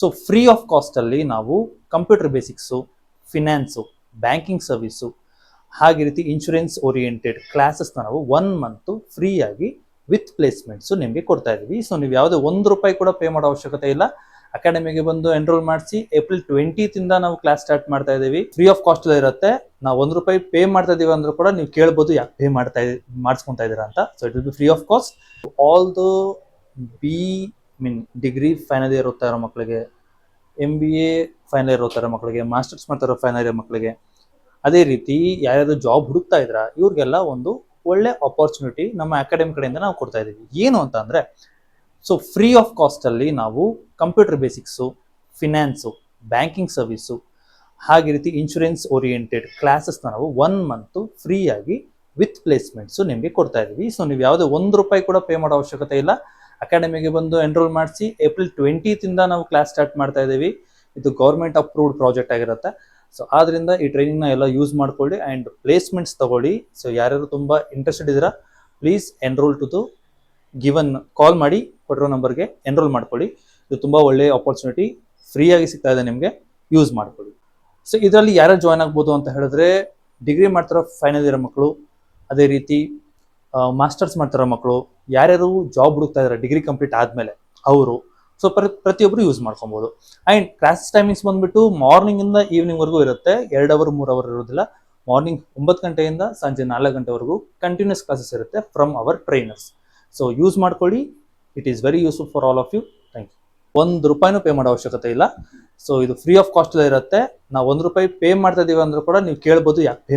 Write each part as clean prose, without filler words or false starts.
So free of ಕಾಸ್ಟಲ್ಲಿ ನಾವು computer basics, finance, banking service, ಹಾಗೆ ರೀತಿ ಇನ್ಶೂರೆನ್ಸ್ ಓರಿಯೆಂಟೆಡ್ ಕ್ಲಾಸಸ್ನ ನಾವು 1 ಮಂತು ಫ್ರೀಯಾಗಿ ವಿತ್ ಪ್ಲೇಸ್ಮೆಂಟ್ಸು ನಿಮಗೆ ಕೊಡ್ತಾ ಇದ್ದೀವಿ. ಸೊ ನೀವು ಯಾವುದೇ ₹1 ಕೂಡ ಪೇ ಮಾಡೋ ಅವಶ್ಯಕತೆ ಇಲ್ಲ. ಅಕಾಡೆಮಿಗೆ ಬಂದು ಎನ್ರೋಲ್ ಮಾಡಿಸಿ ಏಪ್ರಿಲ್ 20th ನಾವು ಕ್ಲಾಸ್ ಸ್ಟಾರ್ಟ್ ಮಾಡ್ತಾ ಇದ್ದೀವಿ. ಫ್ರೀ ಆಫ್ ಕಾಸ್ಟ್ ಇರುತ್ತೆ. ನಾವು ₹1 ಪೇ ಮಾಡ್ತಾ ಇದೀವಿ ಅಂದ್ರೂ ಕೂಡ ನೀವು ಕೇಳ್ಬೋದು ಯಾಕೆ ಪೇ ಮಾಡಿಸ್ಕೊತಾ ಇದ್ದೀರಾ ಅಂತ. So it will be free of cost. All the degree final year ಓದ್ತಾ ಇರೋ ಮಕ್ಕಳಿಗೆ, MBA ಫೈನಲ್ ಇಯರ್ ಓದ್ತಾ ಇರೋ ಮಕ್ಕಳಿಗೆ, ಮಾಸ್ಟರ್ಸ್ ಮಾಡ್ತಾ ಇರೋ ಫೈನಲ್ ಇಯರ್ ಮಕ್ಕಳಿಗೆ, ಅದೇ ರೀತಿ ಯಾರ್ಯಾರು ಜಾಬ್ ಹುಡುಕ್ತಾ ಇದ್ರ ಇವ್ರಿಗೆಲ್ಲ ಒಂದು ಒಳ್ಳೆ ಆಪರ್ಚುನಿಟಿ ನಮ್ಮ ಅಕಾಡೆಮಿ ಕಡೆಯಿಂದ ನಾವು ಕೊಡ್ತಾ ಇದ್ದೀವಿ. ಏನು ಅಂತ ಅಂದ್ರೆ, ಸೊ ಫ್ರೀ ಆಫ್ ಕಾಸ್ಟ್ ಅಲ್ಲಿ ನಾವು computer basics, finance, banking service, ಹಾಗೆ ರೀತಿ ಇನ್ಶೂರೆನ್ಸ್ ಓರಿಯೆಂಟೆಡ್ ಕ್ಲಾಸಸ್ನ ನಾವು 1 ಮಂತು ಫ್ರೀಯಾಗಿ ವಿತ್ ಪ್ಲೇಸ್ಮೆಂಟ್ಸು ನಿಮಗೆ ಕೊಡ್ತಾ ಇದ್ದೀವಿ. ಸೊ ನೀವು ಯಾವುದೇ ₹1 ಕೂಡ ಪೇ ಮಾಡೋ ಅವಶ್ಯಕತೆ ಇಲ್ಲ. ಅಕಾಡೆಮಿಗೆ ಬಂದು ಎನ್ರೋಲ್ ಮಾಡಿಸಿ ಏಪ್ರಿಲ್ 20th ನಾವು ಕ್ಲಾಸ್ ಸ್ಟಾರ್ಟ್ ಮಾಡ್ತಾ ಇದ್ದೀವಿ. ಇದು ಗೌರ್ಮೆಂಟ್ ಅಪ್ರೂವ್ಡ್ ಪ್ರಾಜೆಕ್ಟ್ ಆಗಿರುತ್ತೆ. ಸೊ ಆದ್ರಿಂದ ಈ ಟ್ರೈನಿಂಗ್ನ ಎಲ್ಲ ಯೂಸ್ ಮಾಡ್ಕೊಳ್ಳಿ ಆ್ಯಂಡ್ ಪ್ಲೇಸ್ಮೆಂಟ್ಸ್ ತಗೊಳ್ಳಿ. ಸೊ ಯಾರ್ಯಾರು ತುಂಬ ಇಂಟ್ರೆಸ್ಟೆಡ್ ಇದ್ದೀರಾ, ಪ್ಲೀಸ್ ಎನ್ರೋಲ್ ಟು ದು ಗಿವನ್ ಕಾಲ್ ಮಾಡಿ ಕೊಟ್ಟಿರೋ ನಂಬರ್ಗೆ ಎನ್ರೋಲ್ ಮಾಡ್ಕೊಳ್ಳಿ. ಇದು ತುಂಬ ಒಳ್ಳೆಯ ಆಪರ್ಚುನಿಟಿ, ಫ್ರೀಯಾಗಿ ಸಿಗ್ತಾ ಇದೆ, ನಿಮಗೆ ಯೂಸ್ ಮಾಡ್ಕೊಳ್ಳಿ. ಸೊ ಇದರಲ್ಲಿ ಯಾರ್ಯಾರು ಜಾಯ್ನ್ ಆಗ್ಬೋದು ಅಂತ ಹೇಳಿದ್ರೆ, ಡಿಗ್ರಿ ಮಾಡ್ತಿರೋ ಫೈನಲ್ ಇಯರ್ ಮಕ್ಕಳು, ಅದೇ ರೀತಿ ಮಾಸ್ಟರ್ಸ್ ಮಾಡ್ತಿರೋ ಮಕ್ಕಳು, ಯಾರ್ಯಾರು ಜಾಬ್ ಹುಡುಕ್ತಾ ಇದ್ದಾರೆ ಡಿಗ್ರಿ ಕಂಪ್ಲೀಟ್ ಆದಮೇಲೆ ಅವರು. ಸೊ ಪ್ರತಿಯೊಬ್ಬರು ಯೂಸ್ ಮಾಡ್ಕೊಬೋದು. ಆ್ಯಂಡ್ ಕ್ಲಾಸ್ ಟೈಮಿಂಗ್ಸ್ ಬಂದುಬಿಟ್ಟು ಮಾರ್ನಿಂಗಿಂದ ಈವ್ನಿಂಗ್ವರೆಗೂ ಇರುತ್ತೆ. 2 ಅವರ್ 3 ಅವರ್ ಇರೋದಿಲ್ಲ. ಮಾರ್ನಿಂಗ್ 9 ಗಂಟೆಯಿಂದ ಸಂಜೆ 4 ಗಂಟೆವರೆಗೂ ಕಂಟಿನ್ಯೂಸ್ ಕ್ಲಾಸಸ್ ಇರುತ್ತೆ from our trainers. So use ಮಾಡ್ಕೊಳ್ಳಿ. It is very useful for all of you. Thank you. ₹1 pay ಮಾಡೋ ಅವಶ್ಯಕತೆ ಇಲ್ಲ. ಸೊ ಇದು ಫ್ರೀ ಆಫ್ ಕಾಸ್ಟ್ ಇರುತ್ತೆ. ನಾವು ₹1 ಪೇ ಮಾಡ್ತಾ ಇದೀವಿ ಅಂದ್ರೂ ಕೂಡ ನೀವು ಕೇಳ್ಬೋದು ಯಾಕೆ ಪೇ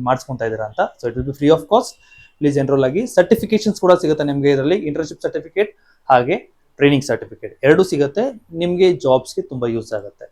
ಮಾಡಿಸ್ಕೊತಾ ಇದ್ದೀರಾ ಅಂತ. So it will be free of cost. Please enrol ಆಗಿ. ಸರ್ಟಿಫಿಕೇಶನ್ಸ್ ಕೂಡ ಸಿಗುತ್ತೆ ನಿಮಗೆ ಇದರಲ್ಲಿ. ಇಂಟರ್ನ್ಶಿಪ್ ಸರ್ಟಿಫಿಕೇಟ್ ಹಾಗೆ ಟ್ರೈನಿಂಗ್ ಸರ್ಟಿಫಿಕೇಟ್ 2 ಸಿಗುತ್ತೆ. ನಿಮಗೆ ಜಾಬ್ಸ್ಗೆ ತುಂಬ ಯೂಸ್ ಆಗುತ್ತೆ.